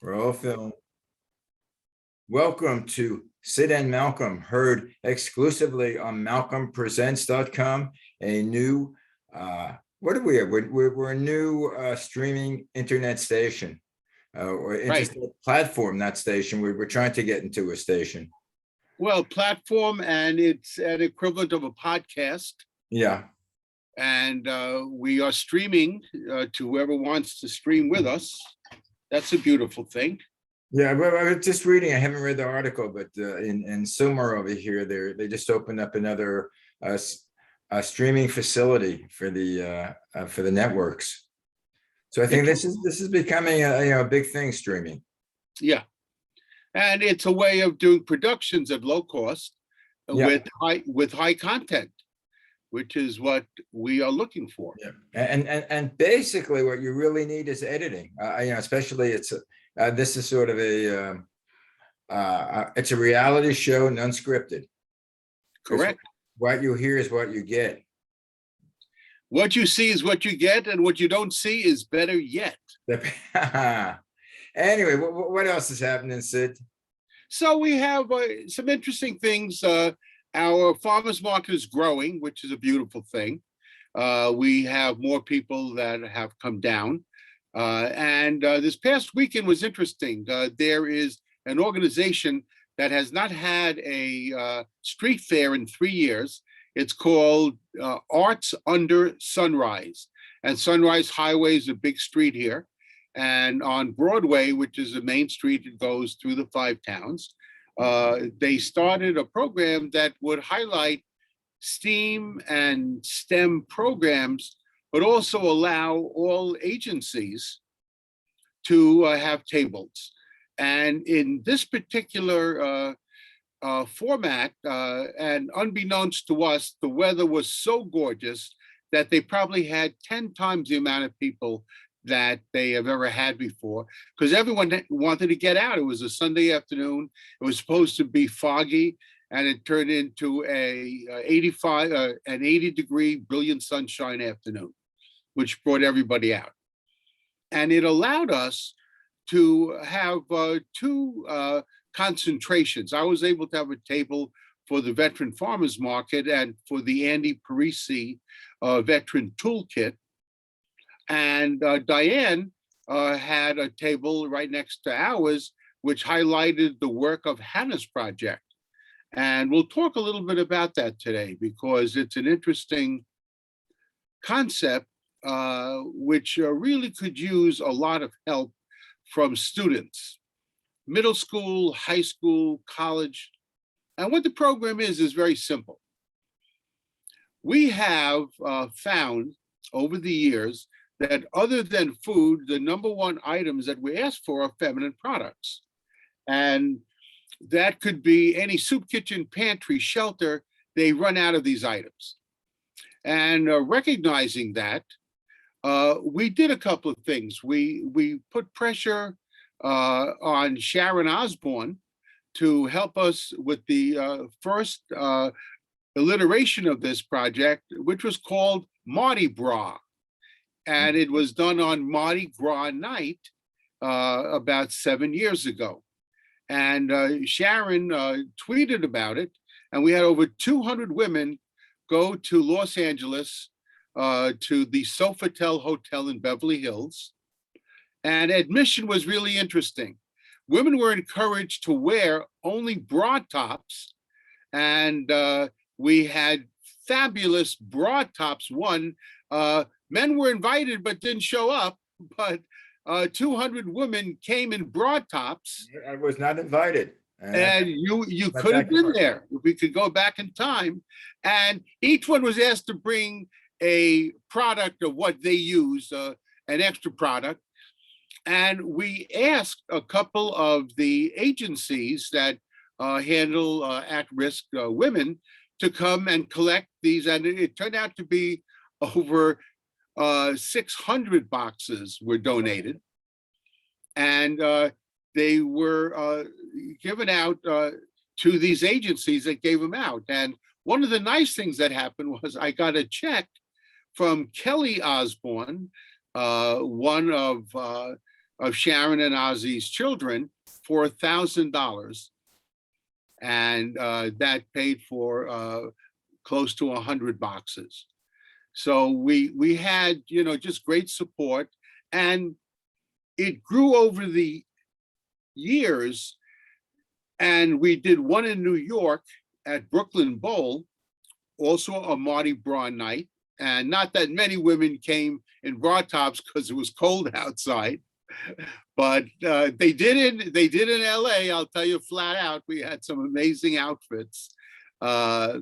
Roll film. Welcome to Syd and Malcolm, heard exclusively on malcolmpresents.com, a new, what are we? We're a new streaming internet station, or Right. internet platform, not station. We're trying to get into a station. Well, platform, and it's an equivalent of a podcast. Yeah. And we are streaming to whoever wants to stream with us. That's a beautiful thing. Yeah, well, I was just reading. I haven't read the article, but in Sumer over here, they just opened up another streaming facility for the networks. So I think this is becoming a big thing, streaming. Yeah, and it's a way of doing productions at low cost Yeah. with high content, which is what we are looking for. Yeah, and basically what you really need is editing. Especially this is sort of it's a reality show, unscripted. Correct. What you hear is what you get. What you see is what you get, and what you don't see is better yet. Anyway, what else is happening, Syd? So we have some interesting things. Our farmers market is growing, which is a beautiful thing. We have more people that have come down. And this past weekend was interesting. There is an organization that has not had a street fair in 3 years. It's called Arts Under Sunrise. And Sunrise Highway is a big street here. And on Broadway, which is the main street that goes through the 5 towns, they started a program that would highlight STEAM and STEM programs, but also allow all agencies to have tables. And in this particular format, and unbeknownst to us, the weather was so gorgeous that they probably had 10 times the amount of people that they have ever had before, because everyone wanted to get out. It was a Sunday afternoon. It was supposed to be foggy, and it turned into an 80-degree brilliant sunshine afternoon, which brought everybody out. And it allowed us to have 2 concentrations. I was able to have a table for the Veteran Farmers Market and for the Andy Parisi Veteran Toolkit. And Diane had a table right next to ours, which highlighted the work of Hannah's project. And we'll talk a little bit about that today, because it's an interesting concept, which really could use a lot of help from students, middle school, high school, college. And what the program is very simple. We have found over the years that other than food, the #1 items that we ask for are feminine products. And that could be any soup kitchen, pantry, shelter. They run out of these items. And recognizing that, we did a couple of things. We put pressure on Sharon Osborne to help us with the first iteration of this project, which was called Mardi Gras. And it was done on Mardi Gras night about 7 years ago. And Sharon tweeted about it, and we had over 200 women go to Los Angeles to the Sofitel Hotel in Beverly Hills. And admission was really interesting. Women were encouraged to wear only bra tops, and we had fabulous bra tops. Men were invited but didn't show up, but 200 women came in bra tops. I was not invited. And you could have been there if we could go back in time. And each one was asked to bring a product of what they use, an extra product. And we asked a couple of the agencies that handle at-risk women to come and collect these. And it turned out to be over 600 boxes were donated. And they were given out to these agencies that gave them out. And one of the nice things that happened was I got a check from Kelly Osborne, one of of Sharon and Ozzy's children for $1,000. And that paid for close to 100 boxes. So we had, just great support, and it grew over the years. And we did one in New York at Brooklyn Bowl, also a Mardi Gras night. And not that many women came in bra tops because it was cold outside, but they did in LA. I'll tell you flat out, we had some amazing outfits. But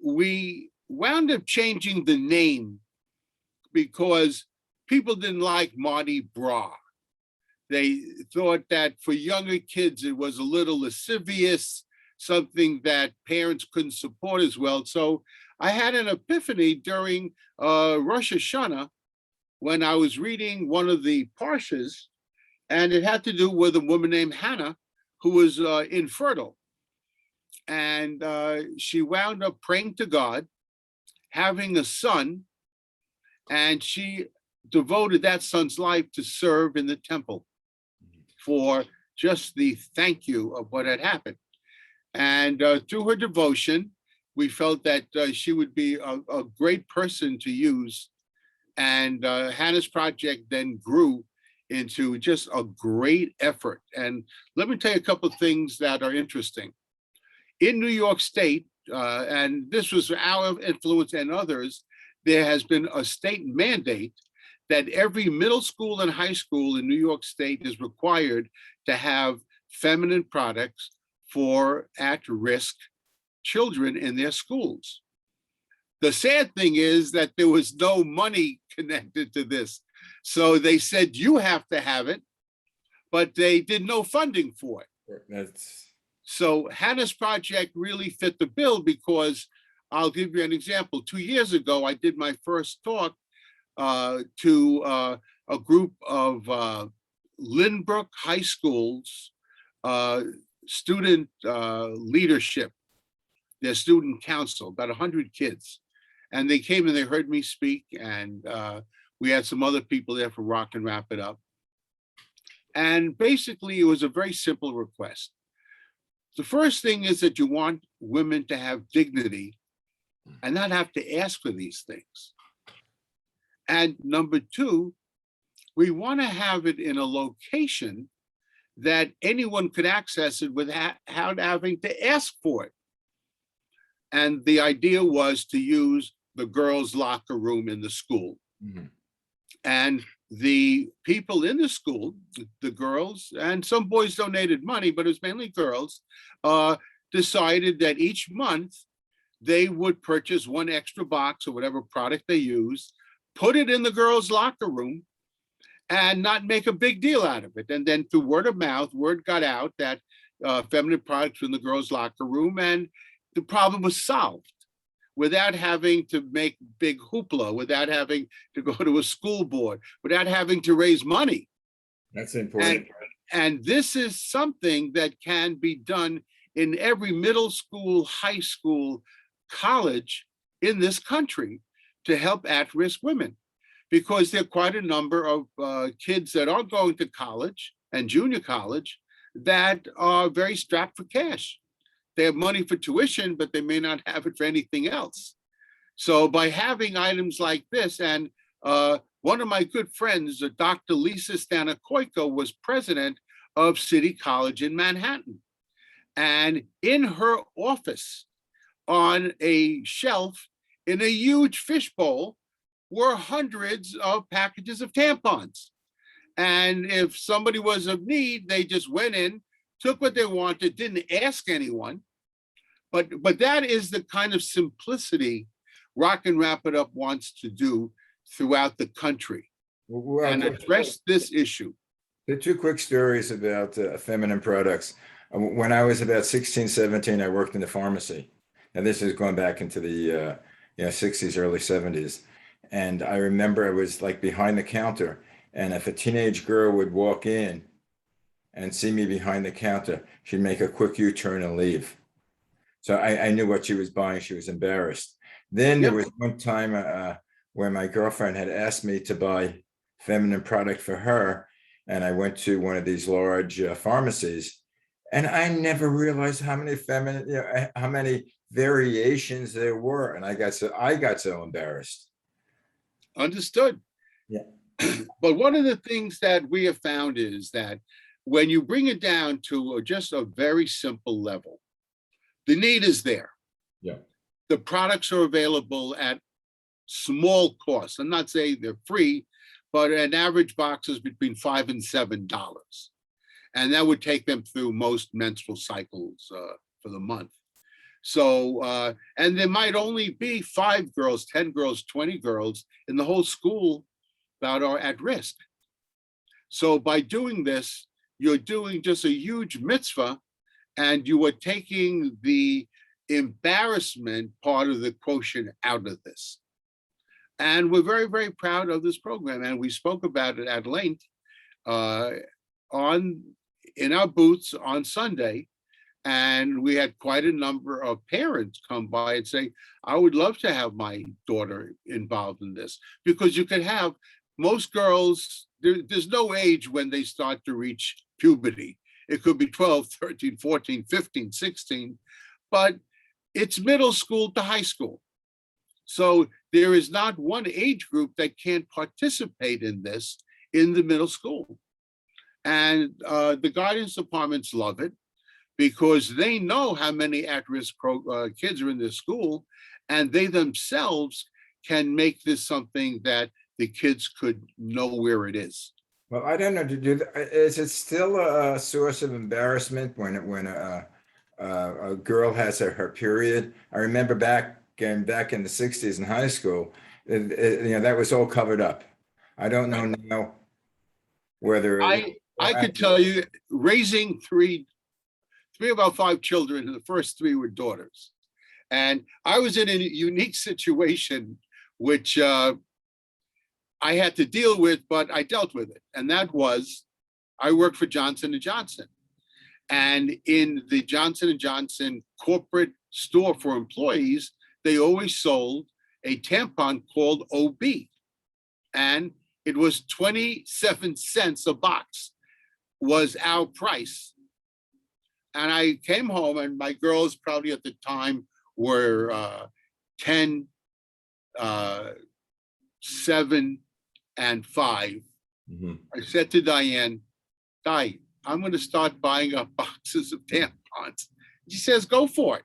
we wound up changing the name because people didn't like Mardi Gras. They thought that for younger kids, it was a little lascivious, something that parents couldn't support as well. So I had an epiphany during Rosh Hashanah when I was reading one of the Parshas, and it had to do with a woman named Hannah who was infertile. And she wound up praying to God, having a son, and she devoted that son's life to serve in the temple for just the thank you of what had happened. And through her devotion, we felt that she would be a great person to use. And Hannah's project then grew into just a great effort. And let me tell you a couple of things that are interesting. In New York State, and this was our influence and others, there has been a state mandate that every middle school and high school in New York State is required to have feminine products for at-risk children in their schools. The sad thing is that there was no money connected to this. So they said, you have to have it, but they did no funding for it. So Hannah's project really fit the bill because I'll give you an example. 2 years ago, I did my first talk to a group of Lynbrook High School's student leadership, their student council, about 100 kids. And they came and they heard me speak, and we had some other people there for Rock and Wrap It Up. And basically, it was a very simple request. The first thing is that you want women to have dignity and not have to ask for these things. And number two, we want to have it in a location that anyone could access it without having to ask for it. And the idea was to use the girls' locker room in the school. Mm-hmm. And the people in the school, the girls, and some boys donated money, but it was mainly girls, decided that each month they would purchase one extra box or whatever product they used, put it in the girls' locker room, and not make a big deal out of it. And then through word of mouth, word got out that feminine products were in the girls' locker room, and the problem was solved without having to make big hoopla, without having to go to a school board, without having to raise money. That's important. And this is something that can be done in every middle school, high school, college in this country to help at-risk women, because there are quite a number of kids that are going to college and junior college that are very strapped for cash. They have money for tuition, but they may not have it for anything else. So by having items like this, and one of my good friends, Dr. Lisa Stanakoiko, was president of City College in Manhattan. And in her office, on a shelf in a huge fishbowl, were hundreds of packages of tampons. And if somebody was of need, they just went in, took what they wanted, didn't ask anyone. But that is the kind of simplicity Rock and Wrap It Up wants to do throughout the country and address this issue. There are two quick stories about feminine products. When I was about 16, 17, I worked in the pharmacy. And this is going back into the 60s, early 70s. And I remember I was like behind the counter. And if a teenage girl would walk in and see me behind the counter, she'd make a quick U-turn and leave. So I knew what she was buying. She was embarrassed. Then there was one time where my girlfriend had asked me to buy feminine product for her. And I went to one of these large pharmacies, and I never realized how many feminine, how many variations there were. And I got so embarrassed. Understood. Yeah. But one of the things that we have found is that when you bring it down to just a very simple level, the need is there. Yeah. The products are available at small costs. I'm not saying they're free, but an average box is between $5 and $7. And that would take them through most menstrual cycles for the month. So, and there might only be 5 girls, 10 girls, 20 girls in the whole school that are at risk. So by doing this, you're doing just a huge mitzvah, and you are taking the embarrassment part of the quotient out of this. And we're very, very proud of this program. And we spoke about it at length in our booths on Sunday. And we had quite a number of parents come by and say, I would love to have my daughter involved in this, because you could have most girls, there's no age when they start to reach puberty. It could be 12, 13, 14, 15, 16, but it's middle school to high school. So there is not one age group that can't participate in this in the middle school. And the guidance departments love it, because they know how many at-risk kids are in this school, and they themselves can make this something that the kids could know where it is. Well, I don't know. Is it still a source of embarrassment when a girl has her period? I remember back in the 60s in high school, that was all covered up. I don't know now whether I could tell you, raising three of our 5 children, and the first 3 were daughters. And I was in a unique situation, which I had to deal with, but I dealt with it. And that was, I worked for Johnson & Johnson. And in the Johnson & Johnson corporate store for employees, they always sold a tampon called OB. And it was 27 cents a box was our price. And I came home, and my girls probably at the time were 10, 7, and 5. Mm-hmm. I said to Diane, Di, I'm going to start buying up boxes of tampons. She says, go for it.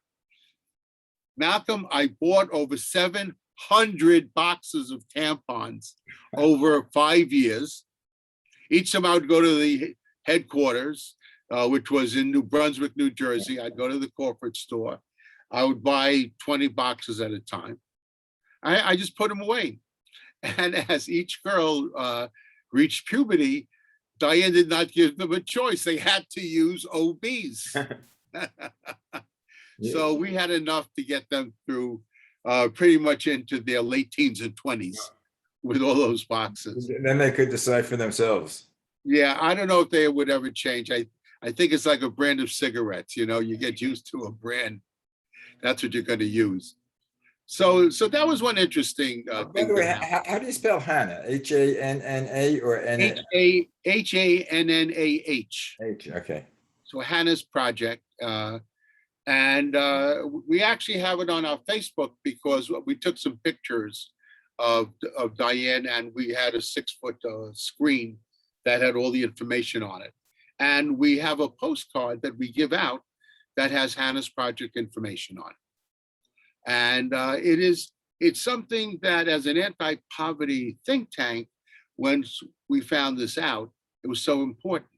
Malcolm, I bought over 700 boxes of tampons over 5 years. Each time I would go to the headquarters, which was in New Brunswick, New Jersey. I'd go to the corporate store. I would buy 20 boxes at a time. I just put them away. And as each girl reached puberty, Diane did not give them a choice. They had to use OBs. So we had enough to get them through pretty much into their late teens and 20s with all those boxes. Then they could decide for themselves. Yeah, I don't know if they would ever change. I think it's like a brand of cigarettes. You get used to a brand. That's what you're going to use. So that was one interesting By thing. the way, how do you spell Hannah? Hanna or N? Hannah. Okay. So Hannah's project. And we actually have it on our Facebook, because we took some pictures of Diane, and we had a 6-foot screen that had all the information on it. And we have a postcard that we give out that has Hannah's project information on it. And it's something that, as an anti-poverty think tank, once we found this out, it was so important.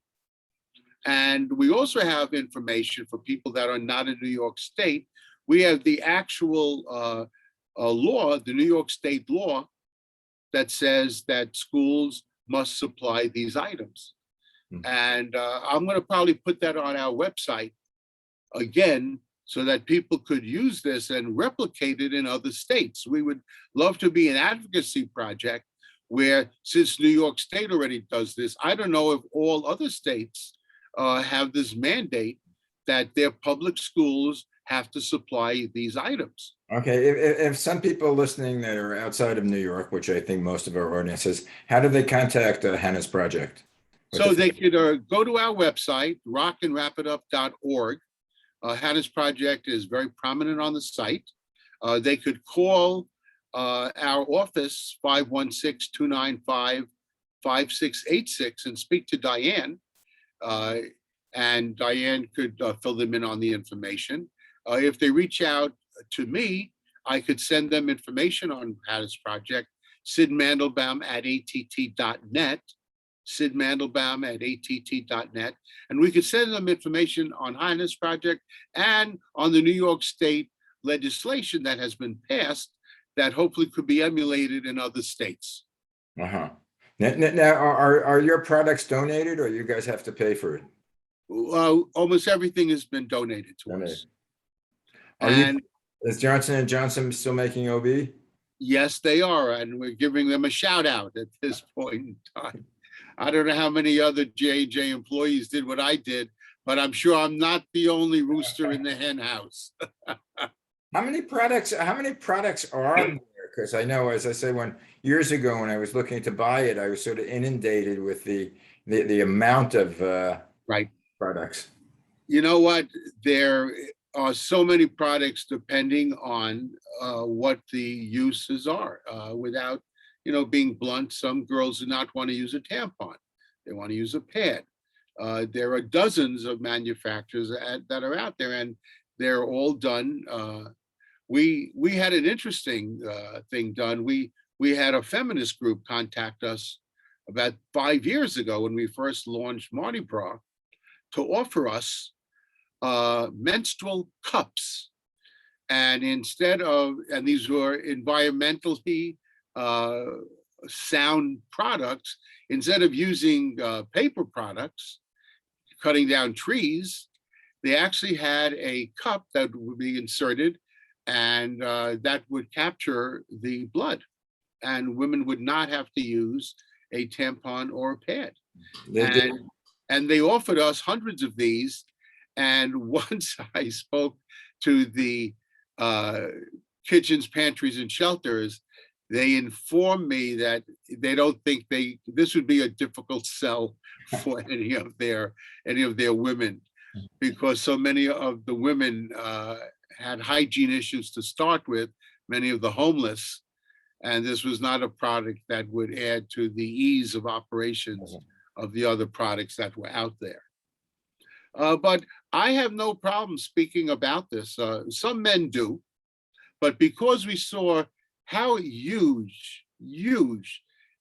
And we also have information for people that are not in New York State. We have the actual law, the New York State law, that says that schools must supply these items. Mm-hmm. And I'm going to probably put that on our website again, so that people could use this and replicate it in other states. We would love to be an advocacy project where, since New York State already does this, I don't know if all other states have this mandate that their public schools have to supply these items. Okay, if some people listening that are outside of New York, which I think most of our audience is, how do they contact Hannah's project? What So the, they could go to our website, rockandwrapitup.org. Hannah's project is very prominent on the site. They could call our office, 516-295-5686, and speak to Diane. Uh, and Diane could fill them in on the information. If they reach out to me, I could send them information on Hannah's project, Syd Mandelbaum at att.net, Syd Mandelbaum at att.net, and we could send them information on Hannah's project and on the New York State legislation that has been passed that hopefully could be emulated in other states. uh-huh. Now, are your products donated or you guys have to pay for it? Almost everything has been donated to Donated. us. Are you, And is Johnson & Johnson still making OB? yes, they are, and we're giving them a shout out at this point in time. I don't know how many other J&J employees did what I did, but I'm sure I'm not the only rooster in the hen house. How many products are there? Because I know, as I say, when years ago when I was looking to buy it, I was sort of inundated with the amount of Right. products. You know what? There are so many products depending on what the uses are. Without, being blunt, some girls do not want to use a tampon. They want to use a pad. There are dozens of manufacturers that are out there, and they're all done. We had an interesting thing done. We had a feminist group contact us about 5 years ago when we first launched Mardi Gras to offer us menstrual cups. And and these were environmentally sound products, instead of using paper products, cutting down trees, they actually had a cup that would be inserted and that would capture the blood. And women would not have to use a tampon or a pad. And they offered us hundreds of these. And once I spoke to the kitchens, pantries, and shelters, they informed me that they don't think this would be a difficult sell for any of their women, because so many of the women had hygiene issues to start with, many of the homeless, and this was not a product that would add to the ease of operations of the other products that were out there. But I have no problem speaking about this. Some men do, but because we saw how huge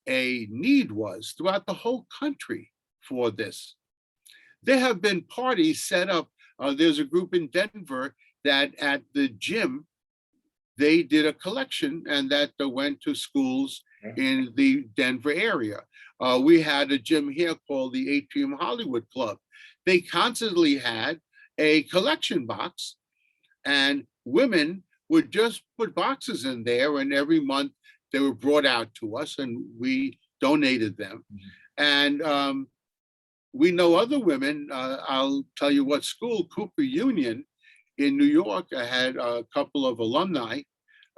a need was throughout the whole country for this, there have been parties set up. There's a group in Denver that at the gym, they did a collection and that went to schools in the Denver area. We had a gym here called the Atrium Hollywood Club. They constantly had a collection box, and women would just put boxes in there, and every month they were brought out to us and we donated them. And we know other women. I'll tell you what school, Cooper Union in New York, had a couple of alumni,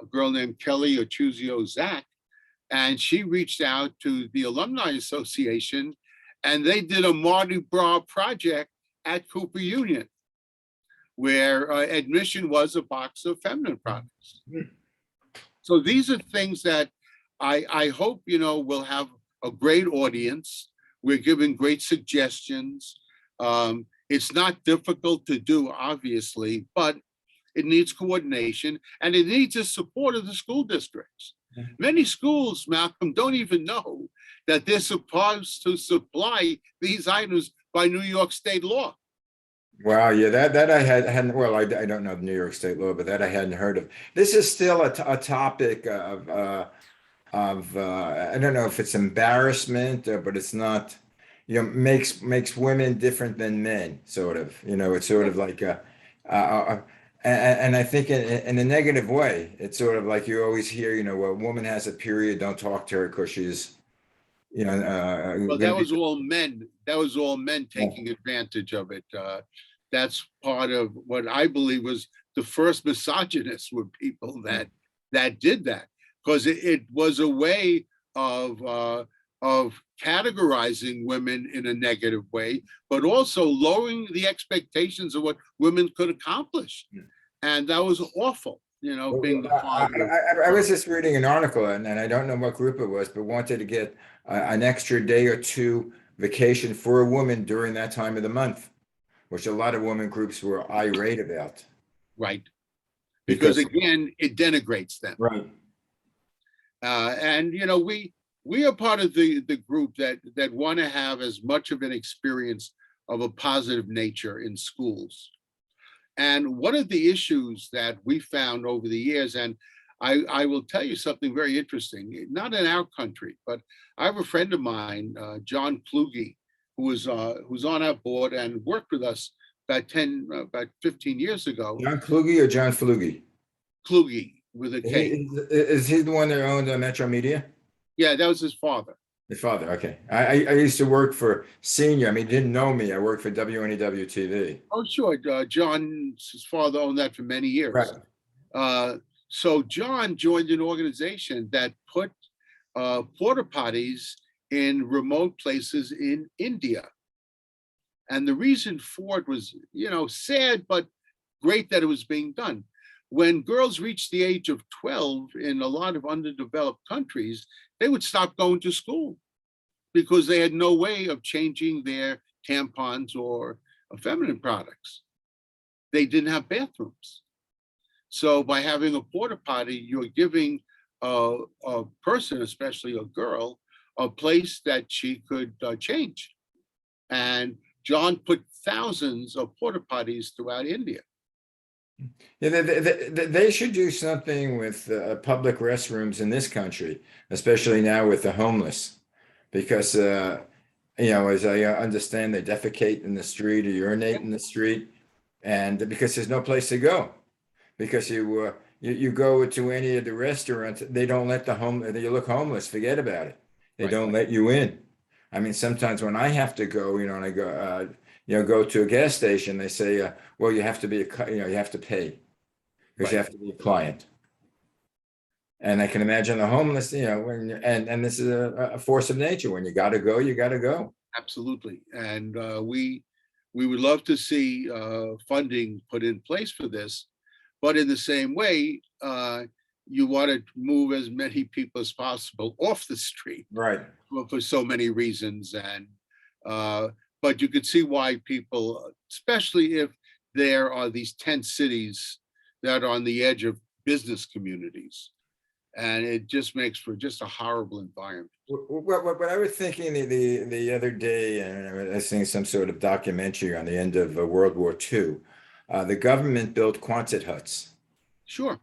a girl named Kelly Ochuzio Zach, and she reached out to the Alumni Association, and they did a Mardi Gras project at Cooper Union, where admission was a box of feminine products. So these are things that I hope, will have a great audience. We're giving great suggestions. It's not difficult to do, obviously, but it needs coordination and it needs the support of the school districts. Many schools, Malcolm, don't even know that they're supposed to supply these items by New York state law. Wow, yeah, that I hadn't. Well, I don't know the New York State law, but that I hadn't heard of. This is still a topic of I don't know if it's embarrassment, but it's not. Makes women different than men, sort of. It's sort of like and I think in a negative way. It's sort of like you always hear, a woman has a period, don't talk to her because she's, Well, that was all men. That was all men taking advantage of it. that's part of what I believe was the first misogynists were people that did that, because it was a way of categorizing women in a negative way, but also lowering the expectations of what women could accomplish. Yeah. And that was awful, being the father. I was just reading an article, and I don't know what group it was, but wanted to get an extra day or two vacation for a woman during that time of the month, which a lot of women groups were irate about. Right. Because Because, again, it denigrates them. right. And we are part of the group that want to have as much of an experience of a positive nature in schools. And one of the issues that we found over the years, and I will tell you something very interesting, not in our country, but I have a friend of mine, John Kluge, who's on our board and worked with us about 15 years ago. John Kluge or John Flugie? Kluge with a K. Is he the one that owned Metro Media? Yeah, that was his father. The father, okay. I used to work for Senior. I mean, he didn't know me. I worked for WNEW TV. Oh, sure. John's father owned that for many years. Right. So John joined an organization that put porta potties in remote places in India. And the reason for it was, sad, but great that it was being done. When girls reached the age of 12 in a lot of underdeveloped countries, they would stop going to school because they had no way of changing their tampons or feminine products. They didn't have bathrooms. So by having a porta potty, you're giving a person, especially a girl, a place that she could change. And John put thousands of porta potties throughout India. Yeah, they should do something with public restrooms in this country, especially now with the homeless, because as I understand, they defecate in the street or urinate in the street, and because there's no place to go, because you go to any of the restaurants, they don't let you look homeless, forget about it. They don't let you in. I mean, sometimes when I have to go, and I go to a gas station, they say, well, you have to be you have to pay because you have to be a client. And I can imagine the homeless, and this is a force of nature. When you got to go, you got to go. Absolutely. And we would love to see funding put in place for this. But in the same way, you want to move as many people as possible off the street. Right. For so many reasons. And but you could see why people, especially if there are these tent cities that are on the edge of business communities, and it just makes for just a horrible environment. What I was thinking the other day, and I was seeing some sort of documentary on the end of World War II, the government built Quonset huts. Sure.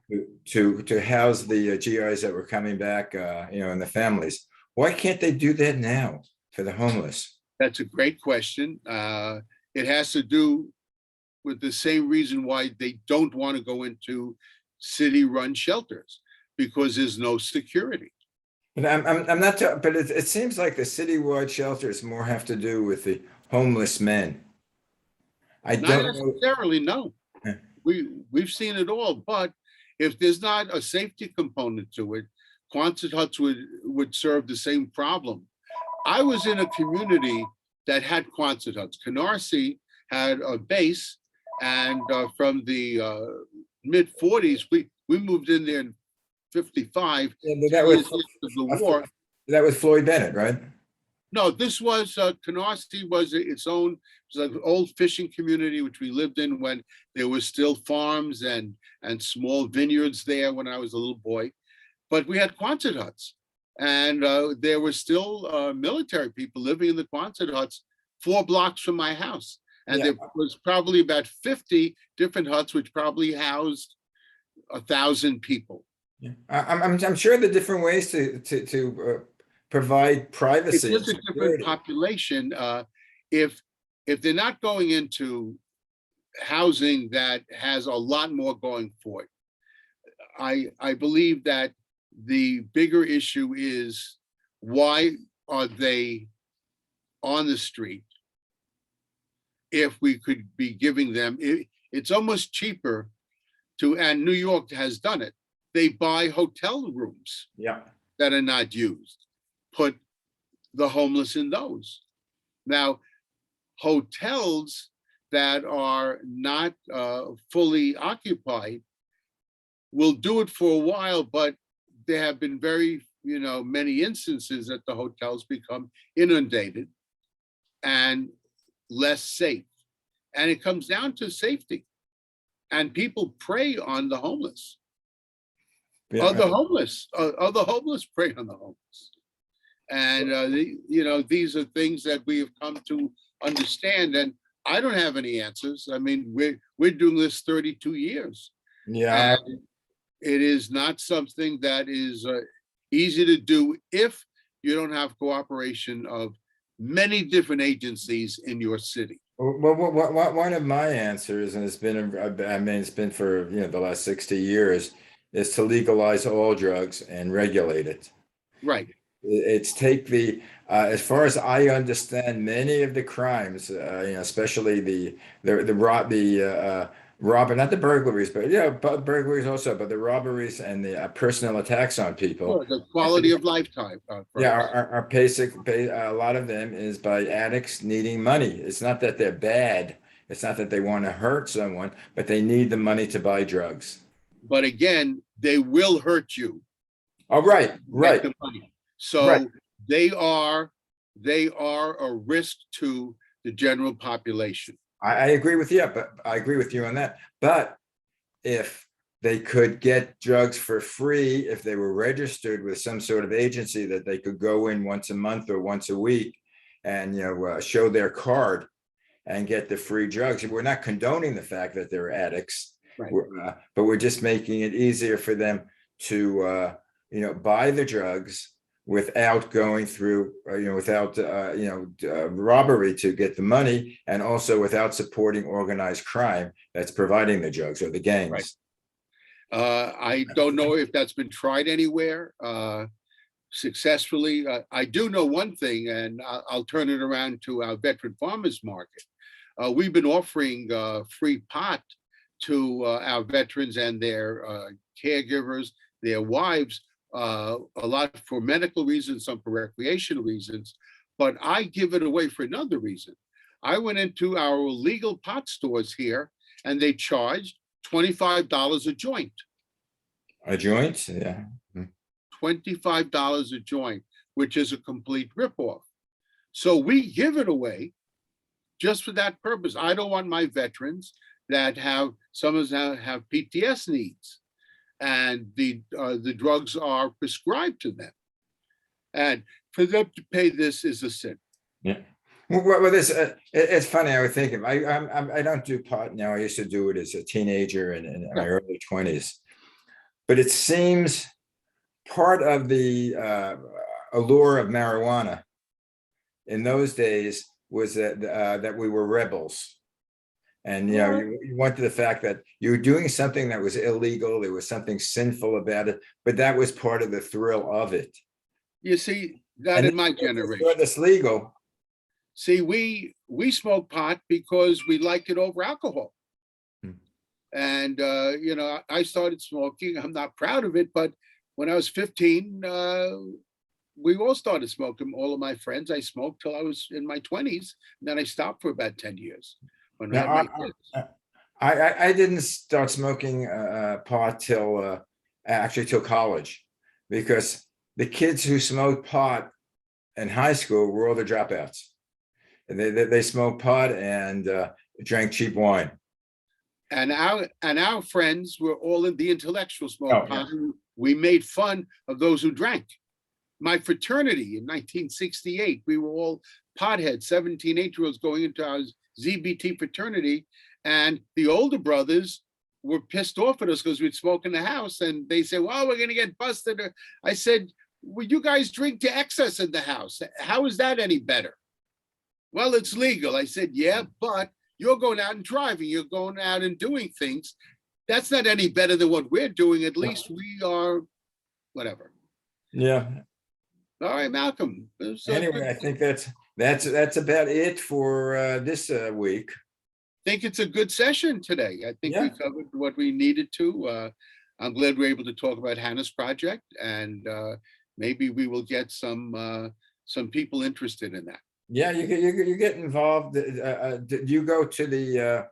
To house the GIs that were coming back, and the families. Why can't they do that now for the homeless? That's a great question. It has to do with the same reason why they don't want to go into city-run shelters, because there's no security. But I'm not. But it seems like the citywide shelters more have to do with the homeless men. I Not don't necessarily, no. Yeah. We've seen it all, but if there's not a safety component to it, Quonset huts would serve the same problem. I was in a community that had Quonset huts. Canarsie had a base, and from the mid 40s, we moved in there in 55. that was The war. That was Floyd Bennett, right? No, this was Canarsie was its own. It was an old fishing community which we lived in when there were still farms and small vineyards there when I was a little boy. But we had Quonset huts, and there were still military people living in the Quonset huts 4 blocks from my house. And there was probably about 50 different huts, which probably housed 1,000 people. Yeah. I'm sure the different ways to provide privacy. It's just a different population. If they're not going into housing that has a lot more going for it, I believe that the bigger issue is, why are they on the street? if we could be giving them, it's almost cheaper to, and New York has done it. They buy hotel rooms Yeah. that are not used, put the homeless in those. Now, hotels that are not fully occupied will do it for a while, but there have been many instances that the hotels become inundated and less safe. And it comes down to safety. And people prey on the homeless. Yeah. Other homeless prey on the homeless. And these are things that we have come to understand. And I don't have any answers. I mean, we're doing this 32 years. Yeah. And it is not something that is easy to do if you don't have cooperation of many different agencies in your city. Well, one of my answers, and it's been for the last 60 years, is to legalize all drugs and regulate it. Right. It's take as far as I understand, many of the crimes, especially the robbery, not the burglaries, but burglaries also, but the robberies and the personal attacks on people. Sure, the quality of lifetime. Are basic. A lot of them is by addicts needing money. It's not that they're bad. It's not that they want to hurt someone, but they need the money to buy drugs. But again, they will hurt you. Oh, right. So right. they are a risk to the general population. I agree with you, but I agree with you on that. But if they could get drugs for free, if they were registered with some sort of agency that they could go in once a month or once a week and show their card and get the free drugs. We're not condoning the fact that they're addicts, right. But we're just making it easier for them to buy the drugs without going through, robbery to get the money, and also without supporting organized crime that's providing the drugs or the gangs. Right. I don't know if that's been tried anywhere successfully. I do know one thing, and I'll turn it around to our veteran farmers market. We've been offering free pot to our veterans and their caregivers, their wives, a lot for medical reasons, some for recreational reasons, but I give it away for another reason. I went into our legal pot stores here and they charged $25 a joint. A joint? Yeah. $25 a joint, which is a complete ripoff. So we give it away just for that purpose. I don't want my veterans that have PTS needs, and the drugs are prescribed to them, and for them to pay this is a sin. Yeah. Well, it's funny. I was thinking, I don't do pot now. I used to do it as a teenager and in my early 20s, but it seems part of the allure of marijuana in those days was that we were rebels. And you went to the fact that you were doing something that was illegal. There was something sinful about it, but that was part of the thrill of it. You see that in my generation. It's legal. See, we smoke pot because we like it over alcohol. And I started smoking. I'm not proud of it, but when I was 15, we all started smoking. All of my friends, I smoked till I was in my 20s, and then I stopped for about 10 years. I didn't start smoking pot till college, because the kids who smoked pot in high school were all the dropouts. And they smoked pot and drank cheap wine. And our friends were all in the intellectual smoke pot. Yeah. We made fun of those who drank. My fraternity in 1968, we were all potheads, 17, 8-year-olds going into our ZBT fraternity, and the older brothers were pissed off at us because we'd smoke in the house, and they said, well, we're going to get busted. I said, well, you guys drink to excess in the house. How is that any better? Well, it's legal. I said, yeah, but you're going out and driving. You're going out and doing things. That's not any better than what we're doing. At least we are, whatever. Yeah. All right, Malcolm. Anyway, I think that's that's about it for this week. Think it's a good session today. I think we Yeah. covered what we needed to. I'm glad we're able to talk about Hannah's project, and maybe we will get some people interested in that. Yeah, you get involved. Do you go to the?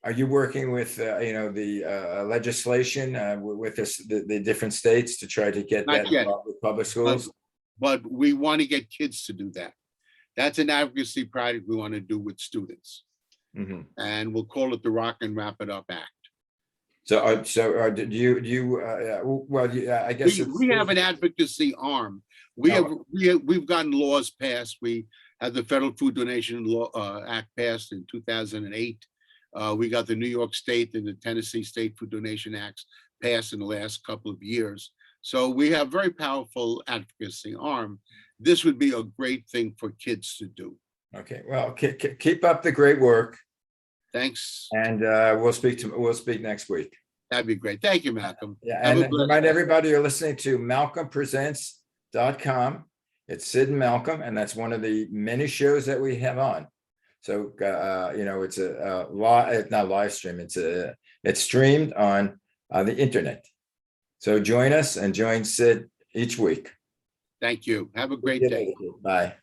Are you working with the legislation with the different states to try to get Not that yet. involved with public schools? But we want to get kids to do that. That's an advocacy project we want to do with students, Mhm. and we'll call it the Rock and Wrap It Up Act. Do you? Well, yeah, I guess We have an advocacy arm. We've gotten laws passed. We had the Federal Food Donation Law Act passed in 2008. We got the New York State and the Tennessee State Food Donation Acts passed in the last couple of years. So we have very powerful advocacy arm. This would be a great thing for kids to do. Okay. Well, keep up the great work, Thanks. and we'll speak next week. That'd be great. Thank you, Malcolm. Yeah, Have and a blessed remind day. everybody you're listening to malcolmpresents.com. It's Syd Malcolm, and that's one of the many shows that we have on. So it's a live, not live stream. It's streamed on the internet. So join us and join Syd each week. Thank you. Have a great day. Bye.